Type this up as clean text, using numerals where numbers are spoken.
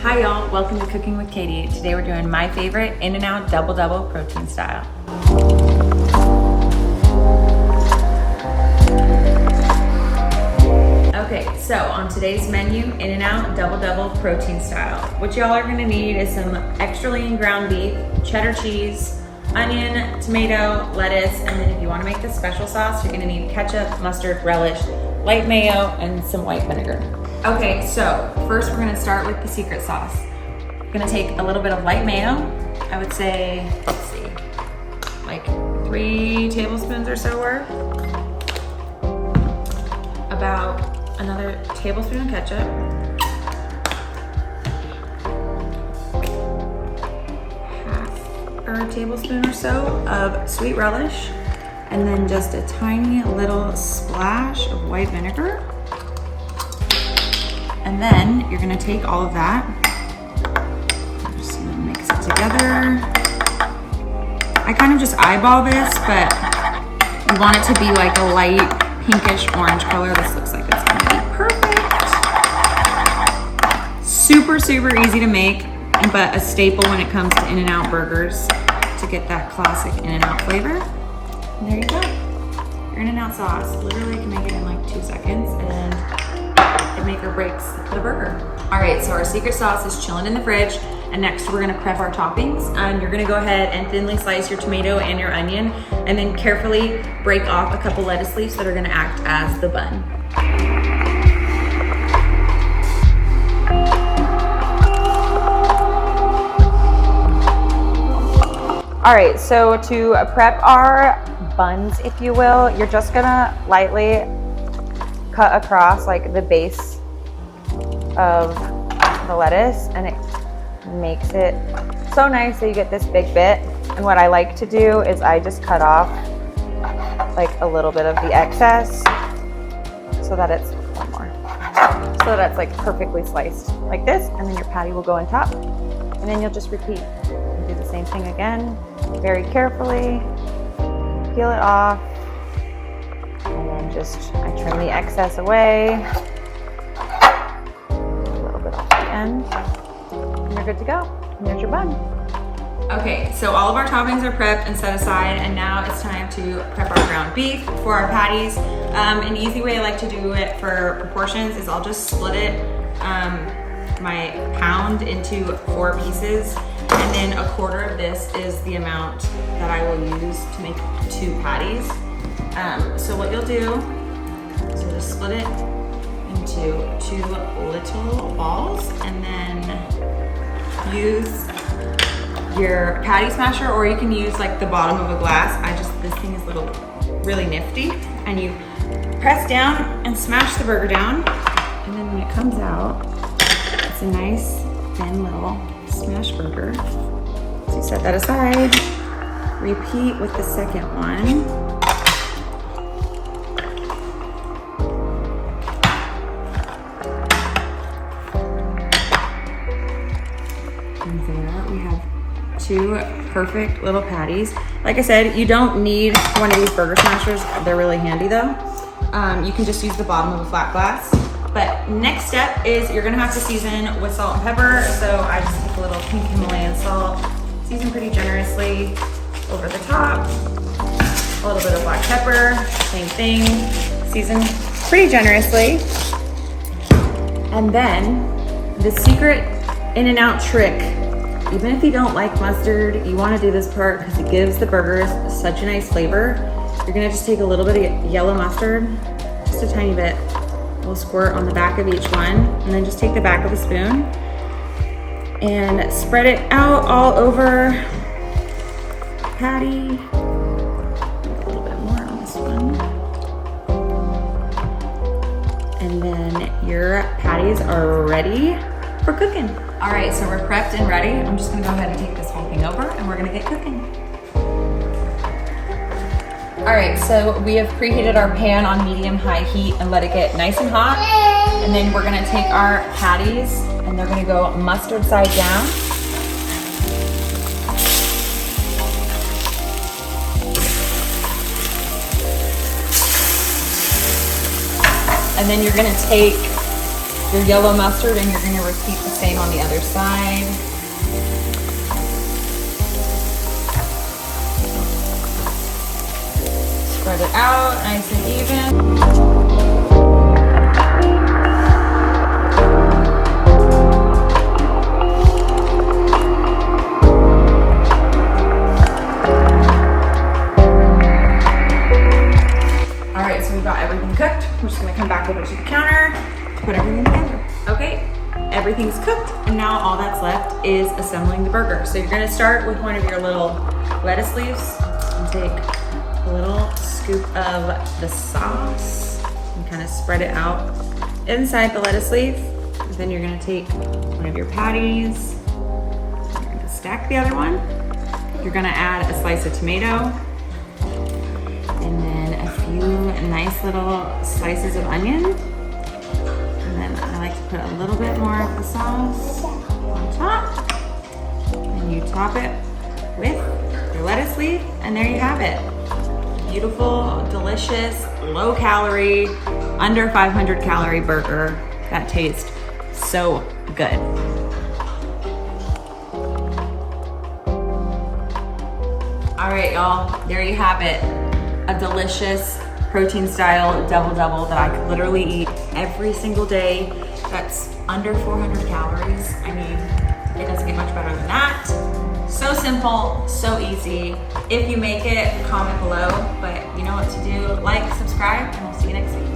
Hi y'all, welcome to Cooking with Katie. Today we're doing my favorite In-N-Out Double protein style. Okay, so on today's menu, In-N-Out Double protein style. What y'all are gonna need is some extra lean ground beef, cheddar cheese, onion, tomato, lettuce, and then if you wanna make the special sauce, you're gonna need ketchup, mustard, relish, light mayo, and some white vinegar. Okay, so first we're gonna start with the secret sauce. I'm gonna take a little bit of light mayo. I would say, let's see, like 3 tablespoons or so worth. About another tablespoon of ketchup. Half or a tablespoon or so of sweet relish. And then just a tiny little splash of white vinegar. And then you're gonna take all of that, I'm just gonna mix it together. I kind of just eyeball this, but you want it to be like a light pinkish orange color. This looks like it's gonna be perfect. Super easy to make, but a staple when it comes to In-N-Out burgers to get that classic In-N-Out flavor. And there you go, your In-N-Out sauce. Literally, you can make it in like 2 seconds, and it make or breaks the burger. All right, so our secret sauce is chilling in the fridge, and next we're gonna prep our toppings. You're gonna go ahead and thinly slice your tomato and your onion, and then carefully break off a couple lettuce leaves that are gonna act as the bun. All right, so to prep our buns, if you will, you're just gonna lightly cut across like the base of the lettuce, and it makes it so nice that you get this big bit. And what I like to do is I just cut off like a little bit of the excess so that it's so that's like perfectly sliced like this, and then your patty will go on top, and then you'll just repeat and do the same thing again, very carefully peel it off. I trim the excess away, a little bit off the end, and you're good to go. And there's your bun. Okay, so all of our toppings are prepped and set aside, and now it's time to prep our ground beef for our patties. An easy way I like to do it for proportions is I'll just split it, my pound, into 4 pieces, and then a quarter of this is the amount that I will use to make 2 patties. So what you'll do is you'll just split it into 2 little balls, and then use your patty smasher, or you can use like the bottom of a glass. This thing is really nifty, and you press down and smash the burger down, and then when it comes out, it's a nice thin little smash burger. So you set that aside, repeat with the second one. And there we have 2 perfect little patties. Like I said, you don't need one of these burger smashers. They're really handy though. You can just use the bottom of a flat glass. But next step is you're gonna have to season with salt and pepper. So I just take a little pink Himalayan salt, season pretty generously over the top. A little bit of black pepper, same thing, season pretty generously. And then the secret In-N-Out trick, even if you don't like mustard, you wanna do this part because it gives the burgers such a nice flavor. You're gonna just take a little bit of yellow mustard, just a tiny bit. We'll squirt on the back of each one, and then just take the back of a spoon and spread it out all over the patty. A little bit more on this one. And then your patties are ready for cooking. All right, so we're prepped and ready. I'm just gonna go ahead and take this whole thing over, and we're gonna get cooking. All right, so we have preheated our pan on medium-high heat and let it get nice and hot. And then we're gonna take our patties, and they're gonna go mustard side down. And then you're gonna take your yellow mustard, and you're gonna repeat the same on the other side. Spread it out nice and even. All right, so we've got everything cooked. We're just gonna come back over to the counter to put everything together. Okay, everything's cooked, and now all that's left is assembling the burger. So you're gonna start with one of your little lettuce leaves and take a little scoop of the sauce and kind of spread it out inside the lettuce leaf. And then you're gonna take one of your patties, you're gonna stack the other one. You're gonna add a slice of tomato, and then a few nice little slices of onion. And then I like to put a little bit more of the sauce on top. And you top it with your lettuce leaf, and there you have it. Beautiful, delicious, low calorie, under 500 calorie burger that tastes so good. All right, y'all, there you have it. A delicious protein style double that I could literally eat every single day. That's under 400 calories. I mean, it doesn't get much better than that. So simple, so easy. If you make it, comment below, but you know what to do. Like, subscribe, and we'll see you next week.